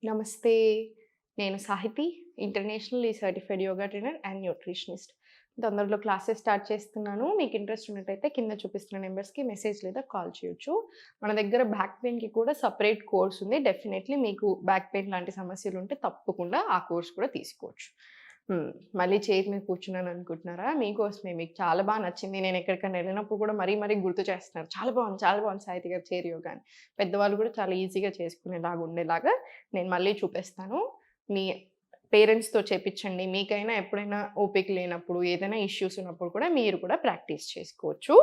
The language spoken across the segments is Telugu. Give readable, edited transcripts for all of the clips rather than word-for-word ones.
నమస్తే. నేను Sahithi. Internationally certified yoga trainer and nutritionist. తొందరలో క్లాసెస్ స్టార్ట్ చేస్తున్నాను. మీకు ఇంట్రెస్ట్ ఉన్నట్టయితే కింద చూపిస్తున్న నంబర్స్‌కి మెసేజ్ లేదా కాల్ చేయొచ్చు. మన దగ్గర బ్యాక్ పెయిన్‌కి కూడా సెపరేట్ కోర్స్ ఉంది. డెఫినైట్‌లీ మీకు బ్యాక్ పెయిన్ లాంటి సమస్యలుంటే తప్పకుండా ఆ కోర్స్ కూడా తీసుకోవచ్చు. హ్మ్. మళ్ళీ చైర్ మీద కూర్చున్నాను అనుకుంటున్నారా? మీకోసమే. మీకు చాలా నచ్చింది. నేను ఎక్కడికైనా ఎళ్ళినప్పుడు కూడా మరీ మరీ గుర్తు చేస్తున్నారు. చాలా బాగుంది సాహితి గారి చైర్ యోగా అని. పెద్దవాళ్ళు కూడా చాలా ఈజీగా చేసుకునేలాగా ఉండేలాగా నేను మళ్ళీ చూపిస్తాను. మీ పేరెంట్స్‌తో చేపిచ్చండి. మీకైనా ఎప్పుడైనా ఓపిక లేనప్పుడు, ఏదైనా ఇష్యూస్ ఉన్నప్పుడు కూడా మీరు కూడా ప్రాక్టీస్ చేసుకోవచ్చు.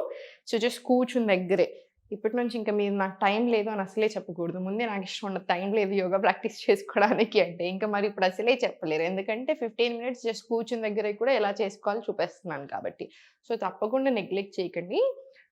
సో, జస్ట్ కూర్చున్న దగ్గరే. ఇప్పటి నుంచి ఇంక మీరు నాకు టైం లేదు అని అసలే చెప్పకూడదు. ముందే నాకిష్టం ఉండదు. టైం లేదు యోగా ప్రాక్టీస్ చేసుకోవడానికి అంటే. ఇంక మరి ఇప్పుడు అసలే చెప్పలేరు. ఎందుకంటే 15 మినిట్స్ జస్ట్ కూర్చున్న దగ్గరే కూడా ఎలా చేసుకోవాలో చూపిస్తున్నాను కాబట్టి. సో, తప్పకుండా నెగ్లెక్ట్ చేయకండి.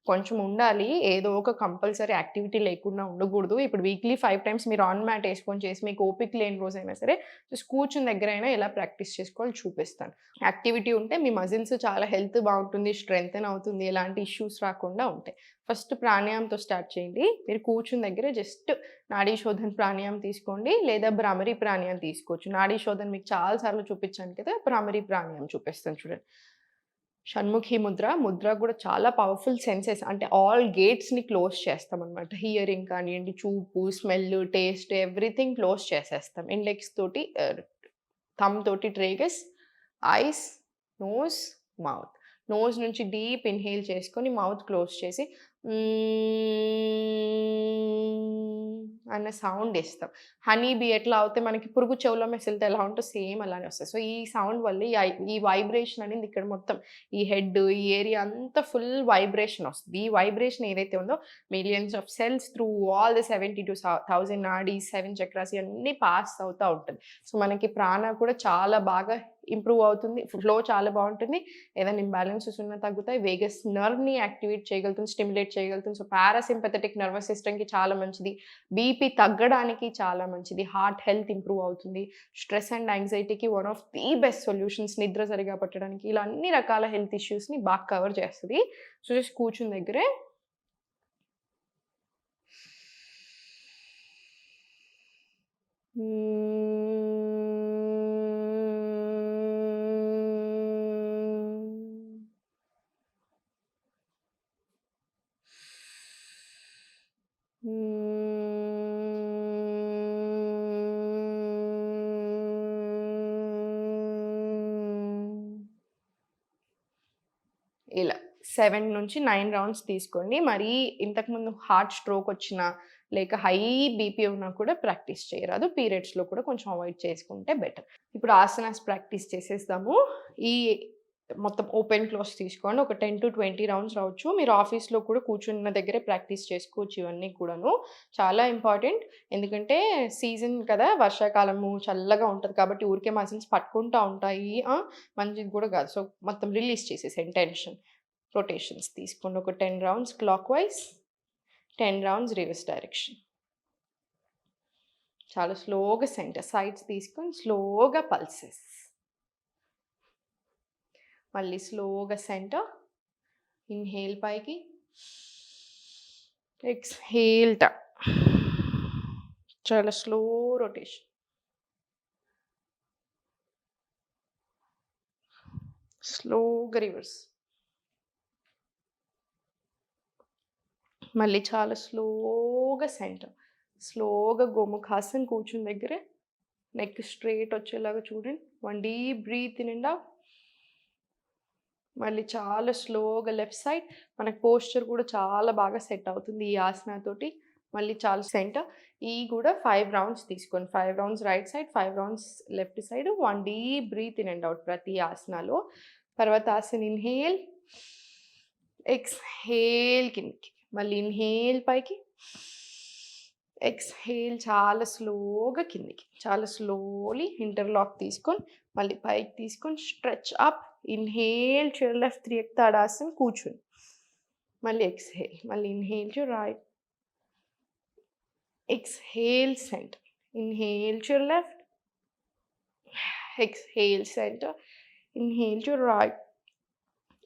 కొంచెం ఉండాలి. ఏదో ఒక కంపల్సరీ యాక్టివిటీ లేకుండా ఉండకూడదు. ఇప్పుడు వీక్లీ 5 టైమ్స్ మీరు ఆన్ మ్యాట్ ఏసుకొని చేసి మీకు ఓపిక లేని రోజైనా సరే, జస్ట్ కూర్చున్న దగ్గరైనా ఎలా ప్రాక్టీస్ చేసుకోవాలో చూపిస్తాను. యాక్టివిటీ ఉంటే మీ మజిల్స్ చాలా హెల్త్ బావుంటుంది. స్ట్రెంథెన్ అవుతుంది. ఎలాంటి ఇష్యూస్ రాకుండా ఉంటాయి. ఫస్ట్ ప్రాణాయామంతో స్టార్ట్ చేయండి. మీరు కూర్చున్న దగ్గర జస్ట్ నాడీ శోధన ప్రాణాయామం తీసుకోండి. లేదా భ్రామరి ప్రాణాయామం తీసుకోవచ్చు. నాడీ శోధన మీకు చాలా సార్లు చూపించాను కదా! భ్రామరి ప్రాణాయామం చూపిస్తాను చూడండి. షణ్ముఖి ముద్ర. ముద్ర గూడా చాలా పవర్‌ఫుల్ సెన్సెస్ అంటే ఆల్ గేట్స్‌ని క్లోజ్ చేస్తామనమాట. హియరింగ్ కానియండి, చూపు, స్మెల్, టేస్ట్ ఎవ్రీథింగ్ క్లోజ్ చేసేస్తాం. ఇండెక్స్ తోటి థంబ్ తోటి ట్రేగస్, ఐస్, నోస్, మౌత్. నోస్ నుంచి డీప్ ఇన్‌హేల్ చేసుకొని మౌత్ క్లోజ్ చేసి అన్న సౌండ్ ఇస్తాం. హనీ బీ ఎట్లా అవుతే మనకి పురుగు చెవులో మెసిలితే ఎలా ఉంటదో సేమ్ అలానే వస్తది. సో, ఈ సౌండ్ వల్ల ఈ వైబ్రేషన్ అనేది ఇక్కడ మొత్తం ఈ హెడ్, ఈ ఏరియా అంతా ఫుల్ వైబ్రేషన్ వస్తది. ఈ వైబ్రేషన్ ఏదైతే ఉందో millions of cells through all the 72,000 nadis, 7 chakras ఇయన్నీ పాస్ అవుతా ఉంటది. సో, మనకి ప్రాణ కూడా చాలా బాగా ఇంప్రూవ్ అవుతుంది. ఫ్లో చాలా బావుంటుంది. ఏదైనా ఇంబాలెన్సెస్ ఉన్నా తగ్గుతాయి. వేగస్ నర్వ్‌ని యాక్టివేట్ చేయగలుగుతుంది, స్టిమ్యులేట్ చేయగలుగుతుంది. సో, పారాసింపథెటిక్ నర్వస్ సిస్టమ్‌కి చాలా మంచిది. బీపీ తగ్గడానికి చాలా మంచిది. హార్ట్ హెల్త్ ఇంప్రూవ్ అవుతుంది. స్ట్రెస్ అండ్ యాంగ్జైటీకి one of the best solutions నిద్ర సరిగ్గా పట్టడానికి ఇలా అన్ని రకాల హెల్త్ ఇష్యూస్‌ని బాగా కవర్ చేస్తది. సో, జస్ట్ కూర్చున్న దగ్గరే ఇలా 7-9 రౌండ్స్ తీసుకోండి. మరీ ఇంతకుముందు హార్ట్ స్ట్రోక్ వచ్చినా, లేక హై బీపీ ఉన్నా కూడా ప్రాక్టీస్ చేయరాదు. పీరియడ్స్‌లో కూడా కొంచెం అవాయిడ్ చేసుకుంటే బెటర్. ఇప్పుడు ఆసనాస్ ప్రాక్టీస్ చేసేద్దాము. ఈ మొత్తం ఓపెన్ క్లోజ్ తీసుకోండి. ఒక 10-20 రౌండ్స్ రావచ్చు. మీరు ఆఫీస్‌లో కూడా కూర్చున్న దగ్గరే ప్రాక్టీస్ చేసుకోవచ్చు ఇవన్నీ కూడాను. చాలా ఇంపార్టెంట్. ఎందుకంటే సీజన్ కదా! వర్షాకాలము చల్లగా ఉంటది కాబట్టి ఊరికే మజిల్స్ పట్టుకుంటా ఉంటాయి. మంచిది కూడా కాదు. సో, మొత్తం రిలీజ్ చేసేసేయండి టెన్షన్. రొటేషన్స్ తీసుకోండి. ఒక 10 rounds clockwise, 10 rounds reverse direction. చాలా స్లోగా సెంటర్ సైడ్స్ తీసుకొని స్లోగా పల్సెస్. మళ్ళీ స్లోగా సెంటర్. ఇన్‌హేల్ పైకి. Exhale down. చాలా స్లో రొటేషన్. స్లోగా రివర్స్. మళ్ళీ చాలా స్లోగా సెంటర్. స్లోగా గోముఖాసన్ కూర్చున్న దగ్గరే నెక్ స్ట్రెయిట్ వచ్చేలాగా చూడండి. 1 deep breath in and out. మళ్ళీ చాలా స్లోగా లెఫ్ట్ సైడ్. మనకి పోస్చర్ కూడా చాలా బాగా సెట్ అవుతుంది ఈ ఆసన తోటి. మళ్ళీ చాలా సెంటర్. ఈ కూడా 5 రౌండ్స్ తీసుకోండి. 5 rounds right side, 5 rounds left side. 1 deep breath in and out ప్రతి ఆసనాలో. తర్వాత ఆసన ఇన్‌హేల్, ఎక్స్‌హేల్ కిందకి. మళ్ళీ ఇన్‌హేల్ పైకి, ఎక్స్‌హేల్ చాలా స్లోగా కిందకి. చాలా స్లోలీ ఇంటర్లాక్ తీసుకొని మళ్ళీ పైకి తీసుకొని stretch up. Inhale to left Tiryak Tadasana కూర్చొని. మళ్ళీ ఎక్స్‌హేల్. మళ్ళీ inhale to right. Exhale centre. Inhale to left. Exhale centre. Inhale to right.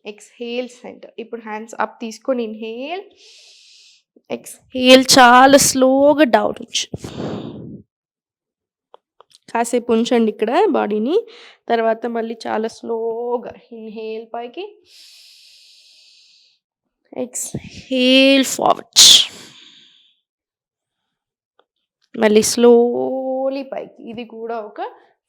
Exhale centre. ఇప్పుడు హ్యాండ్స్ అప్ తీసుకొని ఇన్‌హేల్. ఎక్స్‌హేల్ చాలా స్లోగా డౌన్ ఉంచు. కాసేపు ఉంచండి ఇక్కడ బాడీని. తర్వాత మళ్ళీ చాలా స్లోగా ఇన్హేల్ పైకి, ఎక్స్‌హేల్ ఫార్వర్డ్. మళ్ళీ స్లోలీ పైకి. ఇది కూడా ఒక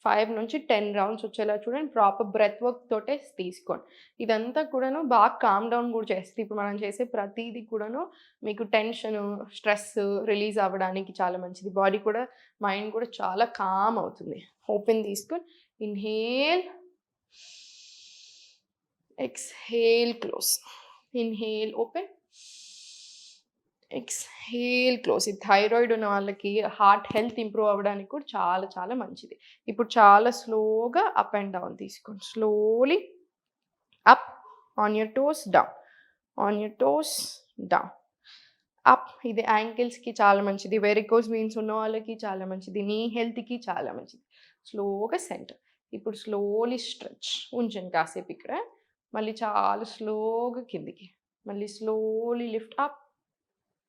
5-10 రౌండ్స్ వచ్చేలా చూడండి. ప్రాపర్ బ్రెత్ వర్క్ తోటే తీసుకోండి. ఇదంతా కూడాను బాగా కామ్ డౌన్ కూడా చేస్తుంది. ఇప్పుడు మనం చేసే ప్రతీది కూడాను మీకు టెన్షను, స్ట్రెస్ రిలీజ్ అవ్వడానికి చాలా మంచిది. బాడీ కూడా, మైండ్ కూడా చాలా కామ్ అవుతుంది. ఓపెన్ తీసుకొని inhale, exhale close. Inhale open, exhale close. ఇది థైరాయిడ్ ఉన్న వాళ్ళకి హార్ట్ హెల్త్ ఇంప్రూవ్ అవ్వడానికి కూడా చాలా చాలా మంచిది. ఇప్పుడు చాలా స్లోగా అప్ అండ్ డౌన్ తీసుకోండి. Slowly up, on your toes down, on your toes down, up. ఇది యాంకిల్స్‌కి చాలా మంచిది. వెరికోస్ వెయిన్స్ ఉన్న వాళ్ళకి చాలా మంచిది. నీ హెల్త్‌కి చాలా మంచిది. స్లోగా సెంటర్. ఇప్పుడు స్లోలీ స్ట్రెచ్. ఉంచండి కాసేపు ఇక్కడ. మళ్ళీ చాలా స్లోగా కిందికి. మళ్ళీ స్లోలీ లిఫ్ట్ అప్.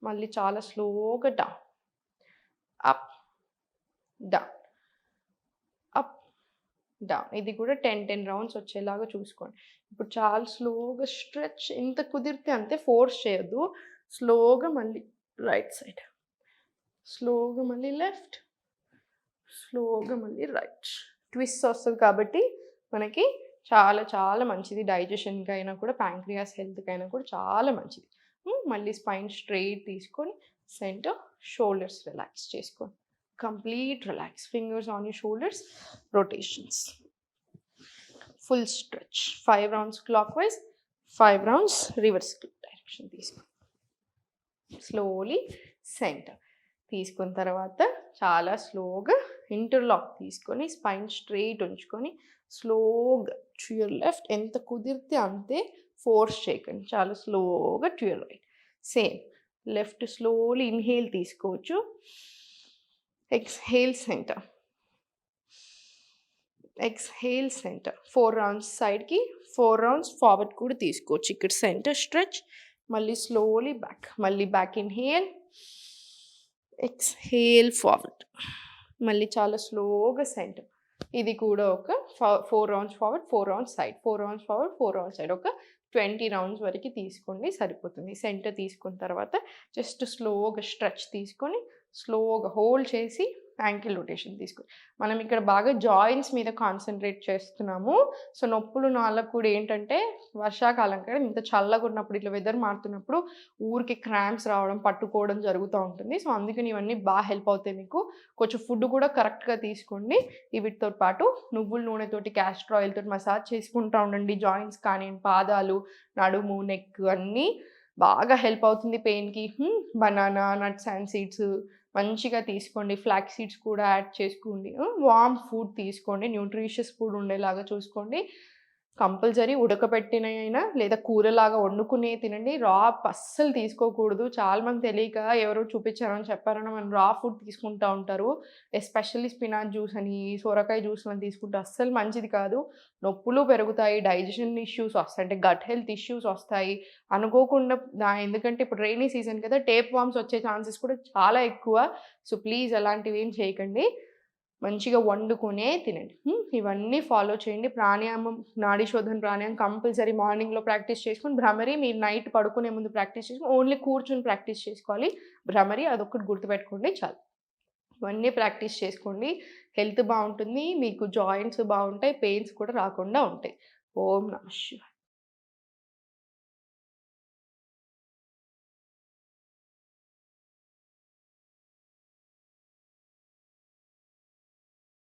మళ్ళీ చాలా స్లోగా down, up, down, up, down. ఇది కూడా 10 రౌండ్స్ వచ్చేలాగా చూసుకోండి. ఇప్పుడు చాలా స్లోగా స్ట్రెచ్. ఎంత కుదిరితే అంతే, ఫోర్స్ చేయొద్దు. స్లోగా మళ్ళీ రైట్ సైడ్, స్లోగా మళ్ళీ లెఫ్ట్, స్లోగా మళ్ళీ రైట్. ట్విస్ట్ వస్తుంది కాబట్టి మనకి చాలా చాలా మంచిది. డైజెషన్కి అయినా కూడా, ప్యాంక్రియాస్ హెల్త్కి అయినా కూడా చాలా మంచిది. మళ్ళీ స్పైన్ స్ట్రెయిట్ తీసుకొని సెంటర్, షోల్డర్స్ రిలాక్స్ చేసుకోండి. Complete relax. Fingers on your shoulders, rotations, full stretch. 5 rounds clockwise, 5 rounds reverse direction తీసుకోండి. స్లోలీ సెంటర్ తీసుకున్న తర్వాత చాలా స్లోగా ఇంటర్లాక్ తీసుకొని స్పైన్ స్ట్రెయిట్ ఉంచుకొని స్లోగా టు యువర్ లెఫ్ట్. ఎంత కుదిరితే అంతే, ఫోర్స్ చేయకండి. చాలా స్లోగా to your right. Same left slowly inhale తీసుకోవచ్చు. Exhale centre, exhale centre. 4 rounds సైడ్కి, 4 రౌండ్స్ ఫార్వర్డ్ కూడా తీసుకోవచ్చు. ఇక్కడ సెంటర్ స్ట్రెచ్. మళ్ళీ స్లోలీ బ్యాక్. మళ్ళీ బ్యాక్ ఇన్హేల్, ఎక్స్‌హేల్ ఫార్వర్డ్. మళ్ళీ చాలా స్లోగా సెంటర్. ఇది కూడా ఒక 4 rounds forward, 4 rounds side, 4 rounds forward, 4 rounds side. ఒక 20 రౌండ్స్ వరకు తీసుకోండి, సరిపోతుంది. సెంటర్ తీసుకున్న తర్వాత జస్ట్ స్లోగా స్ట్రెచ్ తీసుకొని స్లోగా హోల్డ్ చేసి యాంకిల్ రొటేషన్ తీసుకోండి. మనం ఇక్కడ బాగా జాయింట్స్ మీద కాన్సన్ట్రేట్ చేస్తున్నాము. సో నొప్పులు వాళ్ళకు కూడా ఏంటంటే, వర్షాకాలం కదా, ఇంత చల్లగా ఉన్నప్పుడు, ఇట్లా వెదర్ మారుతున్నప్పుడు ఊరికి క్రాంప్స్ రావడం, పట్టుకోవడం జరుగుతూ ఉంటుంది. సో అందుకని ఇవన్నీ బాగా హెల్ప్ అవుతాయి మీకు. కొంచెం ఫుడ్ కూడా కరెక్ట్గా తీసుకోండి. వీటితో పాటు నువ్వుల నూనెతోటి, క్యాస్టర్ ఆయిల్ తోటి మసాజ్ చేసుకుంటూ ఉండండి. జాయింట్స్ కానీ, పాదాలు, నడుము, నెక్ అన్నీ బాగా హెల్ప్ అవుతుంది పెయిన్కి. బనానా, నట్స్ అండ్ సీడ్స్ మంచిగా తీసుకోండి. ఫ్లాక్స్ సీడ్స్ కూడా యాడ్ చేసుకోండి. వార్మ్ ఫుడ్ తీసుకోండి. న్యూట్రిషియస్ ఫుడ్ ఉండేలాగా చూసుకోండి. కంపల్సరీ ఉడకబెట్టినైనా లేదా కూరలాగా వండుకునే తినండి. రా అస్సలు తీసుకోకూడదు. చాలామంది తెలియక ఎవరో చూపించారని చెప్పారని మనం రా ఫుడ్ తీసుకుంటూ ఉంటారు. ఎస్పెషల్లీ స్పినాచ్ జ్యూస్ అని, సొరకాయ జ్యూస్ అని తీసుకుంటే అస్సలు మంచిది కాదు. నొప్పులు పెరుగుతాయి, డైజెషన్ ఇష్యూస్ వస్తాయి, అంటే గట్ హెల్త్ ఇష్యూస్ వస్తాయి. అనుకోకుండా ఎందుకంటే ఇప్పుడు రైనీ సీజన్ కదా, టేప్ వామ్స్ వచ్చే ఛాన్సెస్ కూడా చాలా ఎక్కువ. సో ప్లీజ్ అలాంటివి ఏం చేయకండి. మంచిగా వండుకునే తినండి. ఇవన్నీ ఫాలో చేయండి. ప్రాణాయామం, నాడీ శోధన ప్రాణాయామం కంపల్సరీ మార్నింగ్‌లో ప్రాక్టీస్ చేసుకొని, భ్రమరి మీరు నైట్ పడుకునే ముందు ప్రాక్టీస్ చేసుకొని, ఓన్లీ కూర్చొని ప్రాక్టీస్ చేసుకోవాలి. భ్రమరి అదొక్కటి గుర్తుపెట్టుకోండి చాలు. ఇవన్నీ ప్రాక్టీస్ చేసుకోండి. హెల్త్ బావుంటుంది. మీకు జాయింట్స్ బావుంటాయి. పెయిన్స్ కూడా రాకుండా ఉంటాయి. ఓం నమః శివాయ.